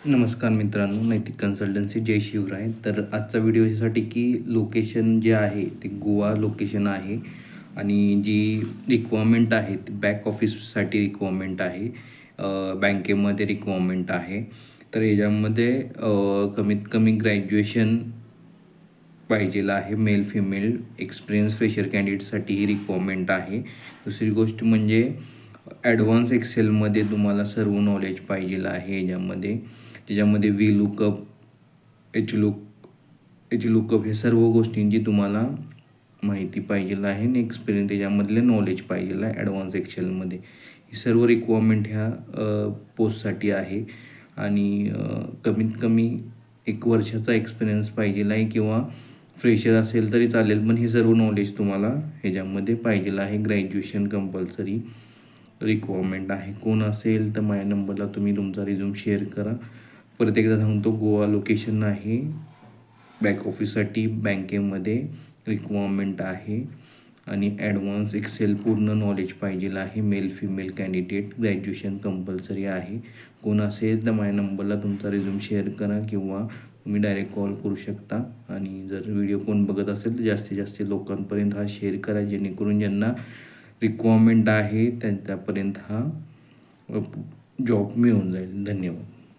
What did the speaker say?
नमस्कार मित्रांनो, नैतिक कन्सल्टन्सी जय शिवराय. तर आजचा व्हिडिओ यासाठी की लोकेशन जे आहे ते गोवा लोकेशन आहे आणि जी रिक्वायरमेंट आहे ती बॅक ऑफिससाठी रिक्वायरमेंट आहे. बँकेमध्ये रिक्वायरमेंट आहे. तर याच्यामध्ये कमीत कमी ग्रॅज्युएशन पाहिजेलं आहे. मेल फिमेल एक्सपिरियन्स फ्रेशर कॅन्डिडेटसाठी ही रिक्वायरमेंट आहे. दुसरी गोष्ट म्हणजे ॲडव्हान्स एक्सेलमध्ये तुम्हाला सर्व नॉलेज पाहिजेलं आहे. त्याच्यामध्ये व्ही लुकअप, एच लुकअप हे सर्व गोष्टींची तुम्हाला माहिती पाहिजेलं आहे आणि एक्सपिरियन्स त्याच्यामधले नॉलेज पाहिजेलं आहे ॲडव्हान्स एक्सेलमध्ये. ही सर्व रिक्वायरमेंट ह्या पोस्टसाठी आहे आणि कमीत कमी 1 वर्षाचा एक्सपिरियन्स पाहिजेला आहे किंवा फ्रेशर असेल तरी चालेल, पण हे सर्व नॉलेज तुम्हाला ह्याच्यामध्ये पाहिजेलं आहे. ग्रॅज्युएशन कंपल्सरी रिक्वायरमेंट आहे. कोण असेल तर माझ्या नंबरला तुम्ही तुमचा रिझ्यूम शेअर करा. परत एकदा सांगतो, गोवा लोकेशन आहे. बॅक ऑफिससाठी बँकेमध्ये रिक्वायरमेंट आहे आणि ॲडव्हान्स एक्सेल पूर्ण नॉलेज पाहिजेलं आहे. Male female candidate, graduation compulsory आहे. कोण असेल तर माझ्या नंबरला तुमचा रिझ्यूम शेअर करा किंवा तुम्ही डायरेक्ट कॉल करू शकता. आणि जर व्हिडिओ कोण बघत असेल तर जास्तीत जास्त लोकांपर्यंत हा शेअर करा, जेणेकरून ज्यांना रिक्वायरमेंट आहे त्यांच्यापर्यंत हा जॉब मिळून जाईल. धन्यवाद.